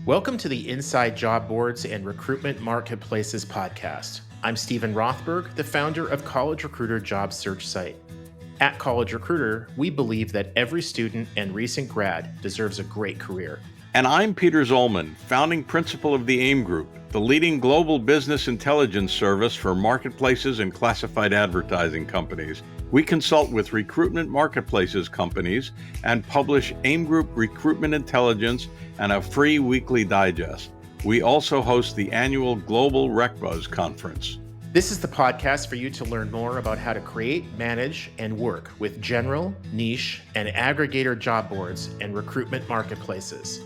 Welcome to the Inside Job Boards and Recruitment Marketplaces podcast. I'm Stephen Rothberg, the founder of College Recruiter job search site. At College Recruiter, we believe that every student and recent grad deserves a great career. And I'm Peter Zollman, founding principal of the AIM Group, the leading global business intelligence service for marketplaces and classified advertising companies. We consult with recruitment marketplaces companies and publish AIM Group recruitment intelligence and a free weekly digest. We also host the annual Global RecBuzz Conference. This is the podcast for you to learn more about how to create, manage, and work with general, niche, and aggregator job boards and recruitment marketplaces.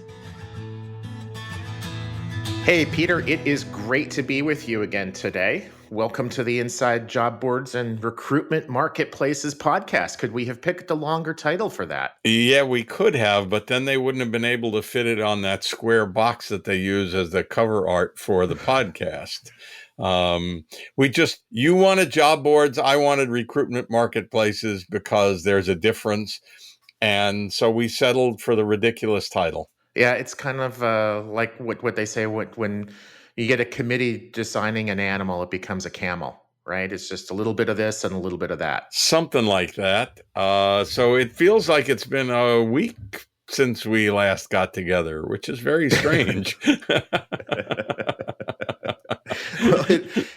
Hey, Peter, it is great to be with you again today. Welcome to the Inside Job Boards and Recruitment Marketplaces podcast. Could we have picked a longer title for that? Yeah, we could have, but then they wouldn't have been able to fit it on that square box that they use as the cover art for the podcast. You wanted job boards, I wanted recruitment marketplaces because there's a difference. And so we settled for the ridiculous title. Yeah, it's kind of like what they say when you get a committee designing an animal, it becomes a camel, right? It's just a little bit of this and a little bit of that. Something like that. So it feels like it's been a week since we last got together, which is very strange. Well,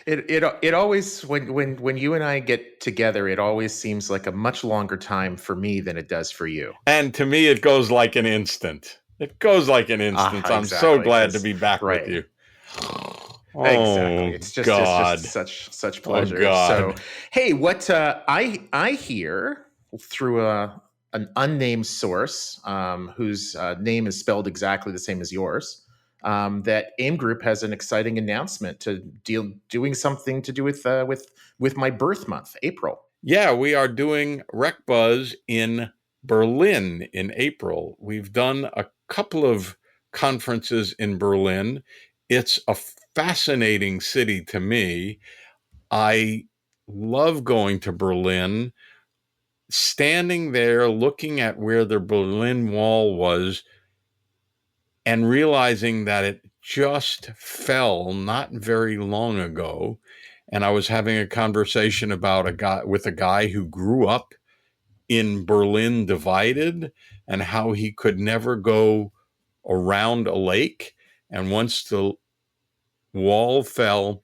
it always when you and I get together, it always seems like a much longer time for me than it does for you. And to me, it goes like an instant. It goes like an instant. I'm so glad to be back with you. Oh, exactly. It's just such pleasure. Oh, God. So, hey, what I hear through an unnamed source whose name is spelled exactly the same as yours, that AIM Group has an exciting announcement doing something to do with my birth month, April. Yeah, we are doing RecBuzz in Berlin in April. We've done a couple of conferences in Berlin. It's a fascinating city to me. I love going to Berlin, standing there looking at where the Berlin Wall was and realizing that it just fell not very long ago. And I was having a conversation about a guy who grew up in Berlin divided and how he could never go around a lake. And once the wall fell,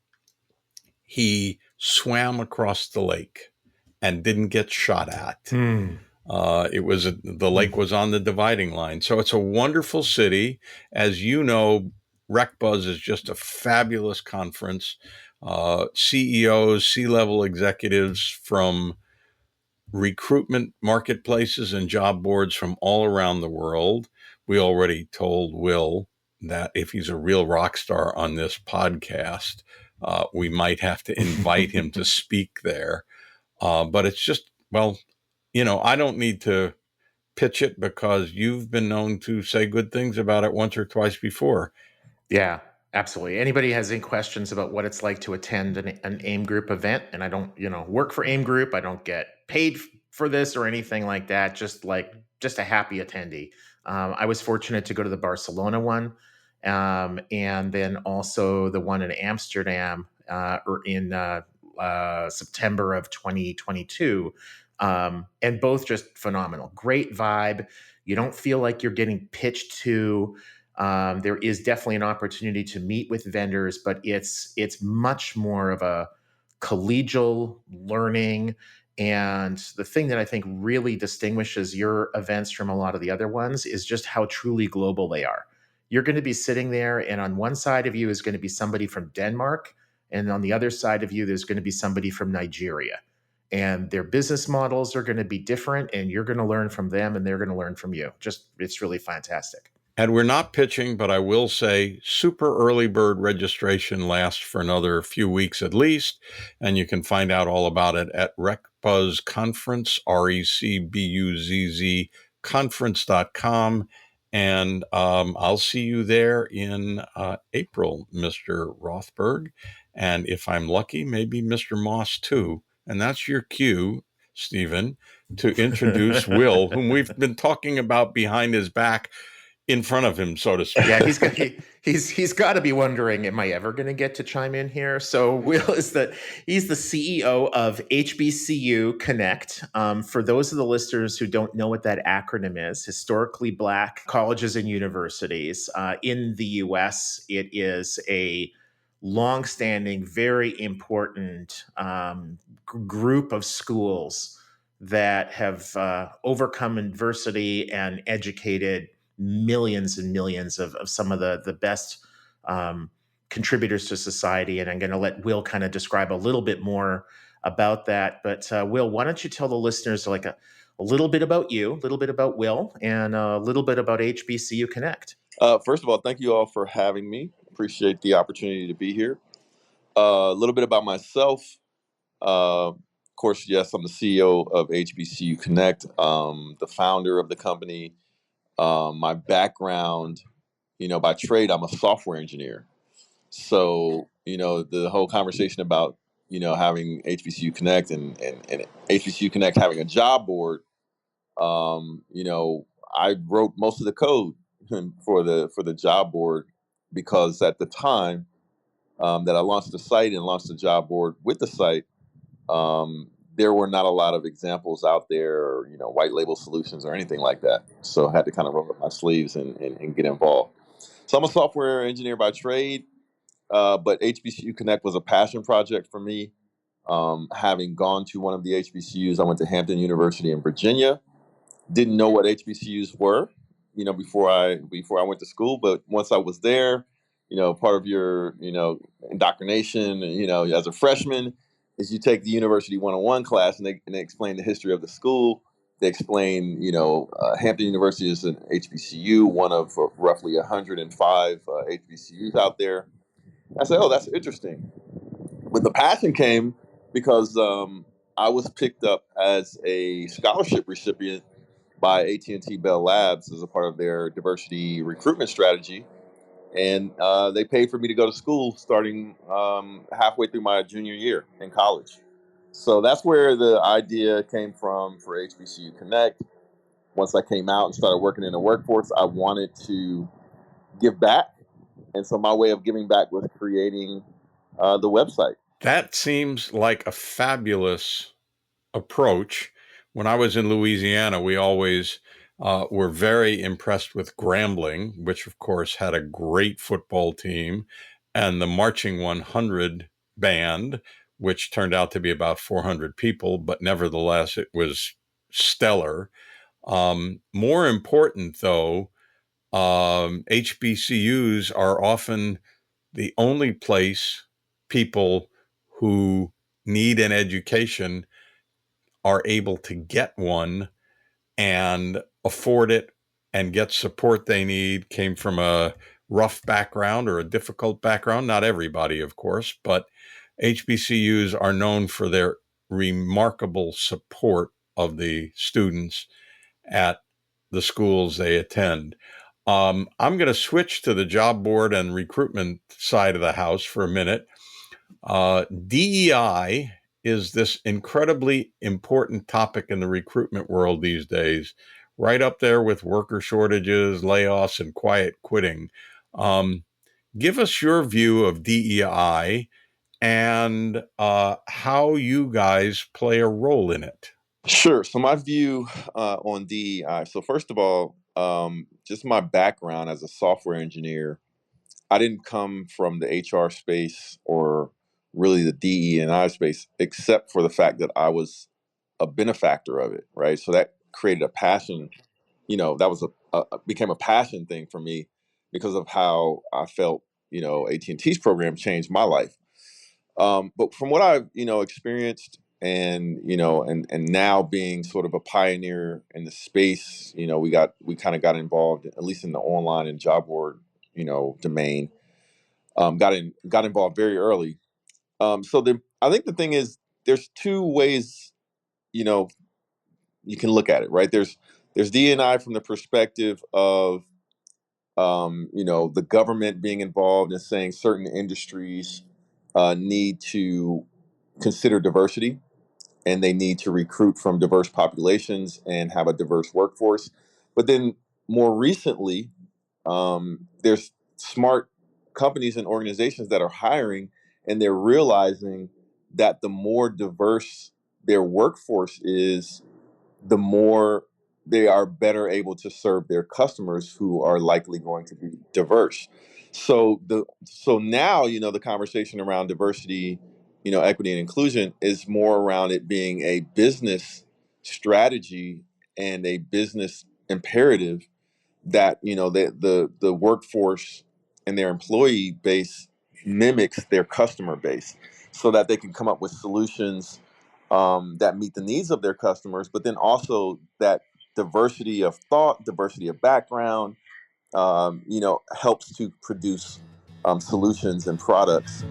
he swam across the lake and didn't get shot at. The lake was on the dividing line. So it's a wonderful city. As you know, RecBuzz is just a fabulous conference. CEOs, C-level executives from recruitment marketplaces and job boards from all around the world. We already told Will that if he's a real rock star on this podcast, we might have to invite him to speak there. But it's just, I don't need to pitch it because you've been known to say good things about it once or twice before. Yeah, absolutely. Anybody has any questions about what it's like to attend an AIM Group event, and I don't, work for AIM Group, I don't get paid for this or anything like that, just a happy attendee. I was fortunate to go to the Barcelona one, and then also the one in Amsterdam or in September of 2022, and both just phenomenal. Great vibe. You don't feel like you're getting pitched to. There is definitely an opportunity to meet with vendors, but it's much more of a collegial learning. And the thing that I think really distinguishes your events from a lot of the other ones is just how truly global they are. You're going to be sitting there, and on one side of you is going to be somebody from Denmark, and on the other side of you, there's going to be somebody from Nigeria. And their business models are going to be different, and you're going to learn from them, and they're going to learn from you. It's really fantastic. And we're not pitching, but I will say super early bird registration lasts for another few weeks at least. And you can find out all about it at RecBuzz Conference, RecBuzz conference.com. And I'll see you there in April, Mr. Rothberg. And if I'm lucky, maybe Mr. Moss too. And that's your cue, Stephen, to introduce Will, whom we've been talking about behind his back. in front of him, so to Yeah, speak. he's got to be wondering, am I ever going to get to chime in here? So Will he's the CEO of HBCU Connect. For those of the listeners who don't know what that acronym is, historically Black colleges and universities in the U.S. It is a longstanding, very important group of schools that have overcome adversity and educated millions and millions of some of the best um, contributors to society. And I'm going to let Will kind of describe a little bit more about that. But Will, why don't you tell the listeners like a little bit about you, a little bit about Will, and a little bit about HBCU Connect? First of all, thank you all for having me. Appreciate the opportunity to be here. A little bit about myself. Of course, yes, I'm the CEO of HBCU Connect, the founder of the company. My background, by trade, I'm a software engineer. So, the whole conversation about, having HBCU Connect and HBCU Connect having a job board, I wrote most of the code for the job board because at the time that I launched the site and launched the job board with the site, there were not a lot of examples out there, or, white label solutions or anything like that. So I had to kind of roll up my sleeves and get involved. So I'm a software engineer by trade, but HBCU Connect was a passion project for me. Having gone to one of the HBCUs, I went to Hampton University in Virginia. Didn't know what HBCUs were, before I went to school. But once I was there, part of your, indoctrination, as a freshman, is you take the University 101 class, and they explain the history of the school. They explain, Hampton University is an HBCU, one of roughly 105 HBCUs out there. I said, oh, that's interesting. But the passion came because I was picked up as a scholarship recipient by AT&T Bell Labs as a part of their diversity recruitment strategy. And they paid for me to go to school starting halfway through my junior year in college. So that's where the idea came from for HBCU Connect. Once I came out and started working in the workforce, I wanted to give back. And so my way of giving back was creating the website. That seems like a fabulous approach. When I was in Louisiana, we always were very impressed with Grambling, which of course had a great football team, and the Marching 100 band, which turned out to be about 400 people, but nevertheless, it was stellar. More important, though, HBCUs are often the only place people who need an education are able to get one and afford it and get support they need. Came from a rough background or a difficult background. Not everybody, of course, but HBCUs are known for their remarkable support of the students at the schools they attend. I'm going to switch to the job board and recruitment side of the house for a minute. DEI is this incredibly important topic in the recruitment world these days, right up there with worker shortages, layoffs, and quiet quitting. Um, Give us your view of DEI and how you guys play a role in it. Sure. So my view on DEI. So first of all, just my background as a software engineer, I didn't come from the HR space or really the DE and I space, except for the fact that I was a benefactor of it, right? So that created a passion. That was became a passion thing for me because of how I felt. AT&T's program changed my life. But from what I've experienced, and and now being sort of a pioneer in the space, we kind of got involved, at least in the online and job board domain. Got involved very early. I think the thing is, there's two ways you know you can look at it, right? There's D&I from the perspective of the government being involved and saying certain industries need to consider diversity, and they need to recruit from diverse populations and have a diverse workforce. But then more recently, there's smart companies and organizations that are hiring, and they're realizing that the more diverse their workforce is, the more they are better able to serve their customers, who are likely going to be diverse. So now, the conversation around diversity, equity and inclusion is more around it being a business strategy and a business imperative, that the workforce and their employee base mimics their customer base, so that they can come up with solutions that meet the needs of their customers, but then also that diversity of thought, diversity of background, helps to produce solutions and products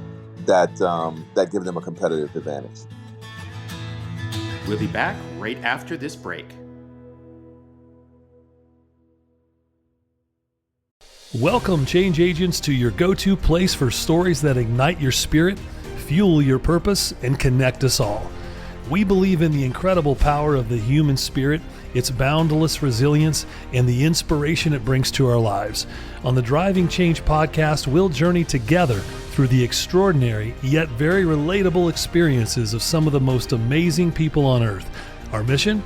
that give them a competitive advantage. We'll be back right after this break. Welcome, change agents, to your go-to place for stories that ignite your spirit, fuel your purpose, and connect us all. We believe in the incredible power of the human spirit, its boundless resilience, and the inspiration it brings to our lives. On the Driving Change podcast, we'll journey together through the extraordinary yet very relatable experiences of some of the most amazing people on earth. Our mission?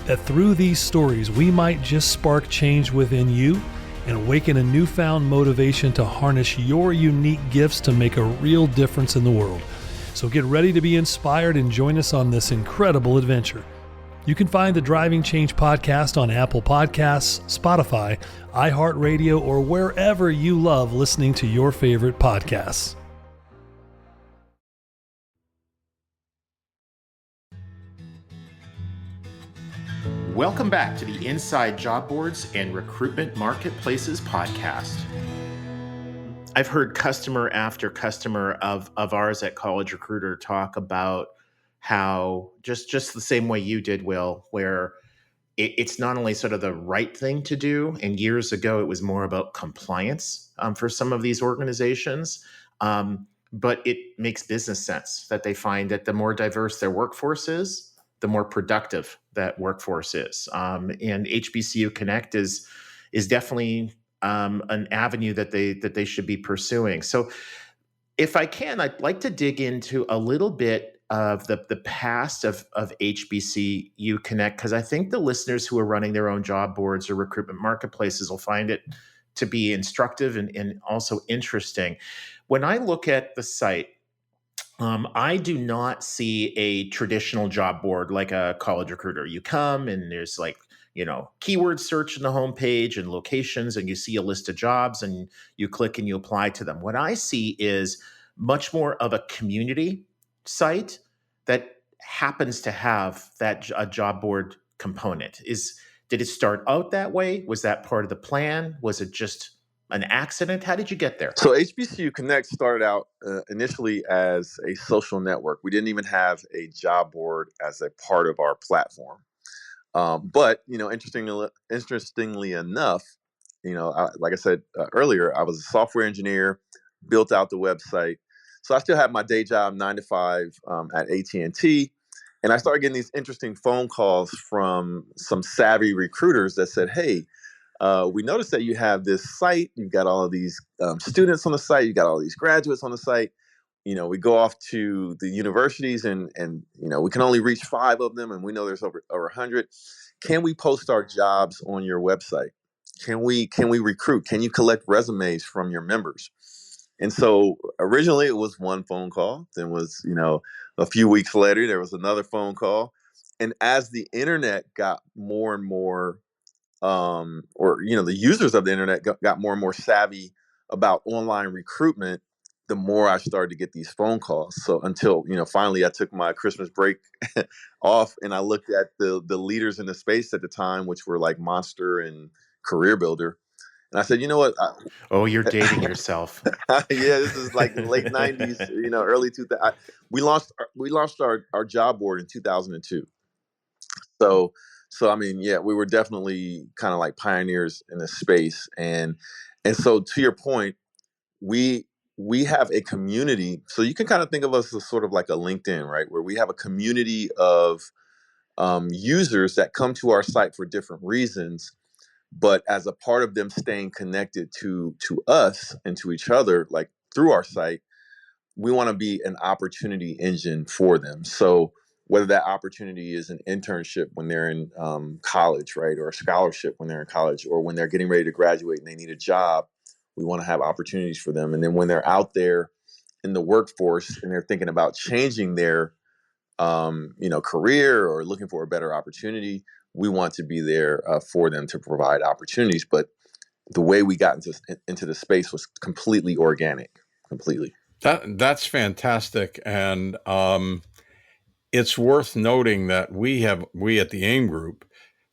That through these stories, we might just spark change within you and awaken a newfound motivation to harness your unique gifts to make a real difference in the world. So get ready to be inspired and join us on this incredible adventure. You can find the Driving Change podcast on Apple Podcasts, Spotify, iHeartRadio, or wherever you love listening to your favorite podcasts. Welcome back to the Inside Job Boards and Recruitment Marketplaces podcast. I've heard customer after customer of ours at College Recruiter talk about how just the same way you did, Will, where it's not only sort of the right thing to do, and years ago it was more about compliance for some of these organizations, but it makes business sense that they find that the more diverse their workforce is, the more productive that workforce is. And HBCU Connect is definitely an avenue that they should be pursuing. So if I can, I'd like to dig into a little bit of the past of HBCU Connect, because I think the listeners who are running their own job boards or recruitment marketplaces will find it to be instructive and also interesting. When I look at the site, I do not see a traditional job board like a College Recruiter. You come and there's keyword search in the homepage and locations, and you see a list of jobs and you click and you apply to them. What I see is much more of a community site that happens to have a job board component. Did it start out that way? Was that part of the plan? Was it just an accident? How did you get there? So HBCU Connect started out initially as a social network. We didn't even have a job board as a part of our platform. But interestingly enough, like I said earlier, I was a software engineer, built out the website. So I still have my day job, 9 to 5 at AT&T. And I started getting these interesting phone calls from some savvy recruiters that said, hey, we noticed that you have this site. You've got all of these students on the site. You got all these graduates on the site. We go off to the universities and we can only reach 5 of them. And we know there's over 100. Can we post our jobs on your website? Can we recruit? Can you collect resumes from your members? And so originally it was one phone call. Then was, a few weeks later, there was another phone call. And as the internet got more and more the users of the internet got more and more savvy about online recruitment, the more I started to get these phone calls. So until, finally I took my Christmas break off and I looked at the leaders in the space at the time, which were like Monster and CareerBuilder. And I said, you know what? You're dating yourself. Yeah, this is like the late 90s, early 2000s. We launched our job board in 2002. So I mean, yeah, we were definitely kind of like pioneers in the space, and so to your point, we have a community. So you can kind of think of us as sort of like a LinkedIn, right? Where we have a community of users that come to our site for different reasons, But as a part of them staying connected to us and to each other, like through our site, we want to be an opportunity engine for them. So whether that opportunity is an internship when they're in college, right, or a scholarship when they're in college, or when they're getting ready to graduate and they need a job, we want to have opportunities for them. And then when they're out there in the workforce and they're thinking about changing their career or looking for a better opportunity, we want to be there for them to provide opportunities. But the way we got into the space was completely organic, completely. That's fantastic, and it's worth noting that we at the AIM Group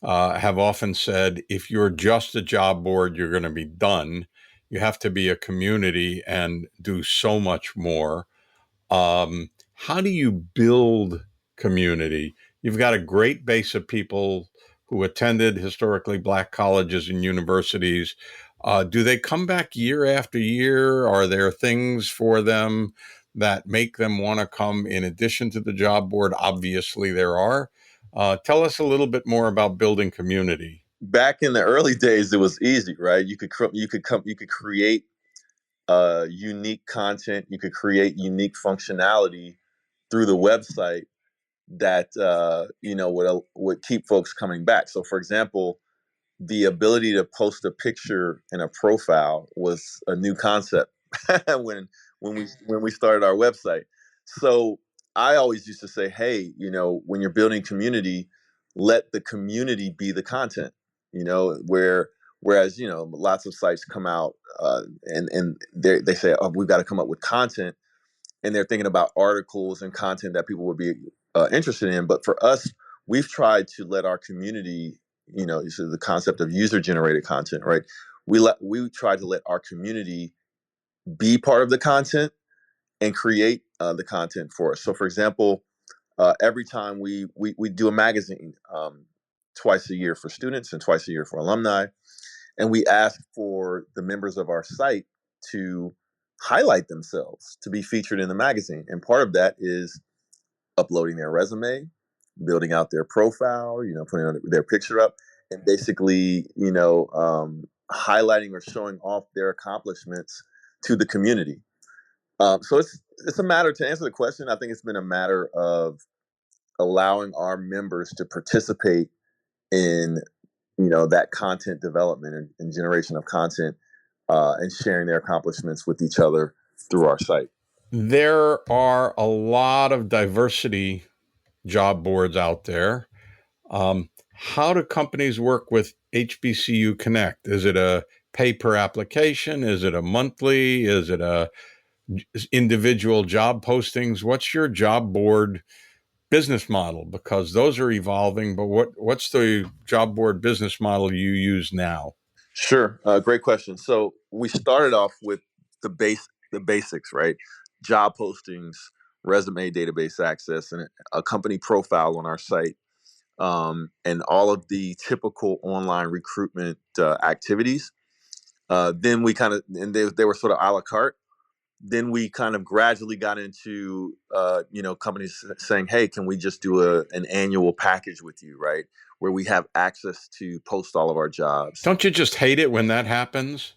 have often said, if you're just a job board, you're going to be done. You have to be a community and do so much more. How do you build community? You've got a great base of people who attended historically Black colleges and universities. Do they come back year after year? Are there things for them that make them want to come in addition to the job board? Obviously, there are. Tell us a little bit more about building community. Back in the early days, it was easy, right? You could create unique content. You could create unique functionality through the website that would keep folks coming back. So, for example, the ability to post a picture in a profile was a new concept when we started our website. So I always used to say, hey, when you're building community, let the community be the content. Whereas lots of sites come out and they say, oh, we've got to come up with content, and they're thinking about articles and content that people would be interested in. But for us, we've tried to let our community, so the concept of user-generated content, right? We try to let our community be part of the content and create the content for us. So, for example, every time we do a magazine twice a year for students and twice a year for alumni, and we ask for the members of our site to highlight themselves to be featured in the magazine. And part of that is uploading their resume, building out their profile, putting their picture up, and basically, highlighting or showing off their accomplishments to the community. So it's a matter, to answer the question, I think it's been a matter of allowing our members to participate in that content development and generation of content, and sharing their accomplishments with each other through our site. There are a lot of diversity job boards out there. How do companies work with HBCU Connect? Is it a pay per application? Is it a monthly? Is it a individual job postings? What's your job board business model? Because those are evolving, but what's the job board business model you use now? Sure. Great question. So we started off with the basics, right? Job postings, resume database access, and a company profile on our site, and all of the typical online recruitment activities. Then we they were sort of a la carte. Then we kind of gradually got into, companies saying, hey, can we just do an annual package with you, right? Where we have access to post all of our jobs. Don't you just hate it when that happens?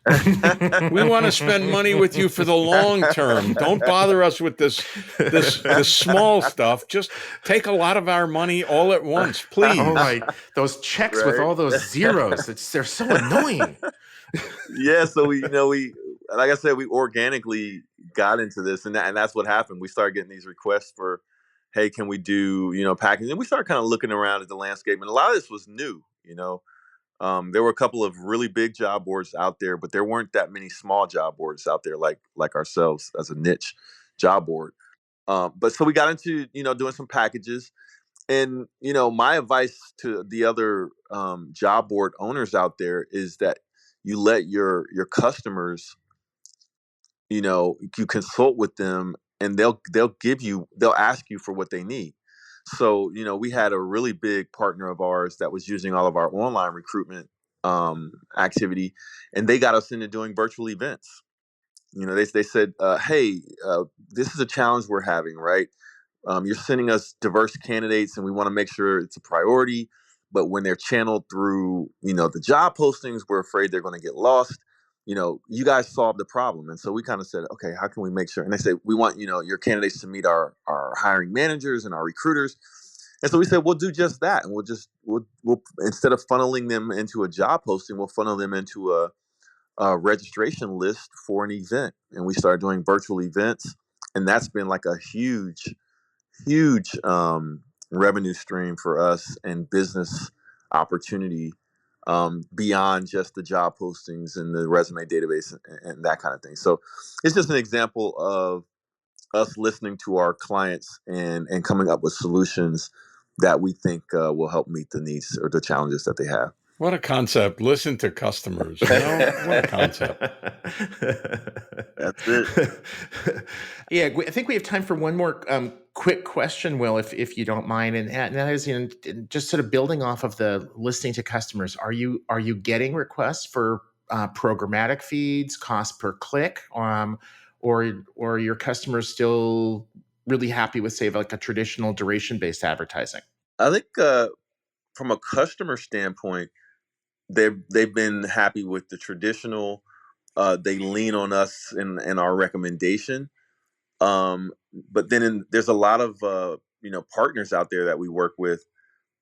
We want to spend money with you for the long term. Don't bother us with this small stuff. Just take a lot of our money all at once, please. Oh, right. Those checks with all those zeros, they're so annoying. Yeah, so we like I said, we organically got into this, and that's what happened. We started getting these requests for, hey, can we do packaging? And we started kind of looking around at the landscape, and a lot of this was new. There were a couple of really big job boards out there, but there weren't that many small job boards out there like ourselves as a niche job board. But so we got into doing some packages, and my advice to the other job board owners out there is that you let your customers, you consult with them, and they'll ask you for what they need. So, we had a really big partner of ours that was using all of our online recruitment activity, and they got us into doing virtual events. They said, hey, this is a challenge we're having, right? You're sending us diverse candidates, and we want to make sure it's a priority, but when they're channeled through, the job postings, we're afraid they're going to get lost. You guys solved the problem. And so we kind of said, okay, how can we make sure? And they say, we want, your candidates to meet our hiring managers and our recruiters. And so we said, we'll do just that. And we'll instead of funneling them into a job posting, we'll funnel them into a registration list for an event. And we started doing virtual events. And that's been like a huge revenue stream for us and business opportunity beyond just the job postings and the resume database and that kind of thing. So it's just an example of us listening to our clients and coming up with solutions that we think will help meet the needs or the challenges that they have. What a concept. Listen to customers. What a concept. That's it. Yeah, I think we have time for one more quick question, Will, if you don't mind. And that is, just sort of building off of the listening to customers. Are you getting requests for programmatic feeds, cost per click, or are your customers still really happy with, say, like a traditional duration-based advertising? I think from a customer standpoint, they've been happy with the traditional. They lean on us in our recommendation. But then there's a lot of partners out there that we work with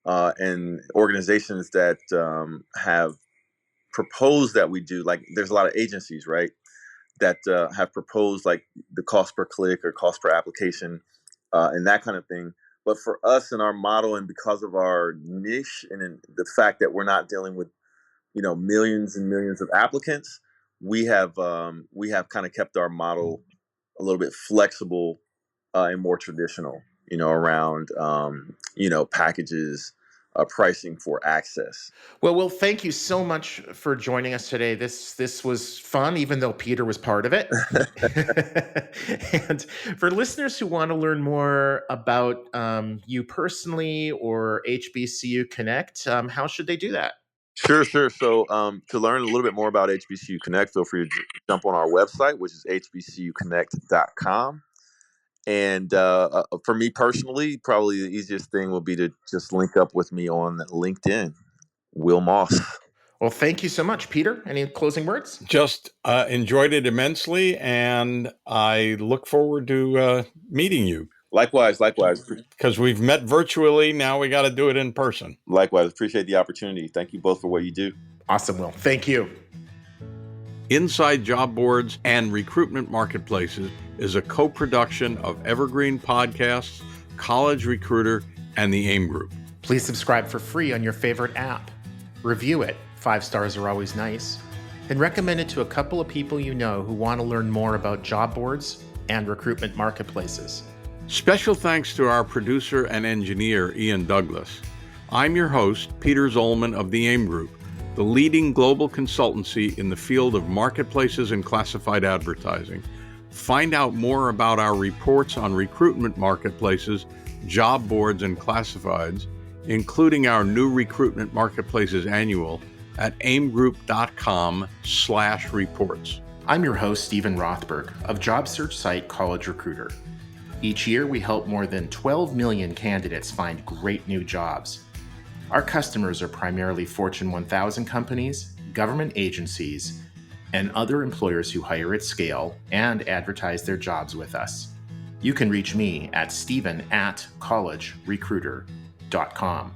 and organizations that have proposed that we do. Like there's a lot of agencies, right, that have proposed like the cost per click or cost per application and that kind of thing. But for us and our model, and because of our niche and the fact that we're not dealing with millions and millions of applicants, we have kind of kept our model a little bit flexible and more traditional, around packages, pricing for access. Well, Will, thank you so much for joining us today. This was fun, even though Peter was part of it. And for listeners who want to learn more about you personally or HBCU Connect, how should they do that? Sure. So to learn a little bit more about HBCU Connect, feel free to jump on our website, which is hbcuconnect.com. And for me personally, probably the easiest thing will be to just link up with me on LinkedIn, Will Moss. Well, thank you so much, Peter. Any closing words? Just enjoyed it immensely, and I look forward to meeting you. Likewise. Because we've met virtually, now we got to do it in person. Likewise. Appreciate the opportunity. Thank you both for what you do. Awesome, Will. Thank you. Inside Job Boards and Recruitment Marketplaces is a co-production of Evergreen Podcasts, College Recruiter, and the AIM Group. Please subscribe for free on your favorite app. Review it. 5 stars are always nice. And recommend it to a couple of people you know who want to learn more about job boards and recruitment marketplaces. Special thanks to our producer and engineer, Ian Douglas. I'm your host, Peter Zollman of the AIM Group, the leading global consultancy in the field of marketplaces and classified advertising. Find out more about our reports on recruitment marketplaces, job boards, and classifieds, including our new Recruitment Marketplaces Annual, at aimgroup.com/reports. I'm your host, Stephen Rothberg, of job search site College Recruiter. Each year, we help more than 12 million candidates find great new jobs. Our customers are primarily Fortune 1000 companies, government agencies, and other employers who hire at scale and advertise their jobs with us. You can reach me at stephen@collegerecruiter.com.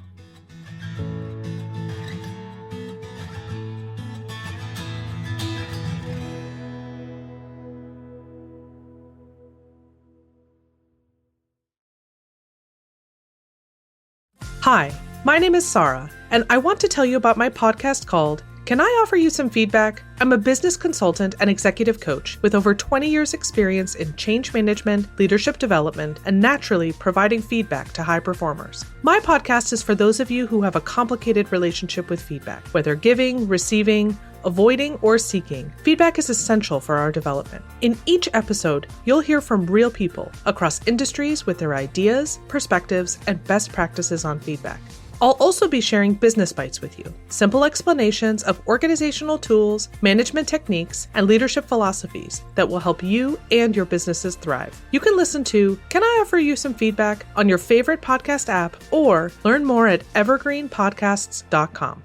Hi, my name is Sarah, and I want to tell you about my podcast called Can I Offer You Some Feedback? I'm a business consultant and executive coach with over 20 years experience in change management, leadership development, and naturally providing feedback to high performers. My podcast is for those of you who have a complicated relationship with feedback, whether giving, receiving, avoiding, or seeking. Feedback is essential for our development. In each episode, you'll hear from real people across industries with their ideas, perspectives, and best practices on feedback. I'll also be sharing business bites with you, simple explanations of organizational tools, management techniques, and leadership philosophies that will help you and your businesses thrive. You can listen to Can I Offer You Some Feedback on your favorite podcast app, or learn more at evergreenpodcasts.com.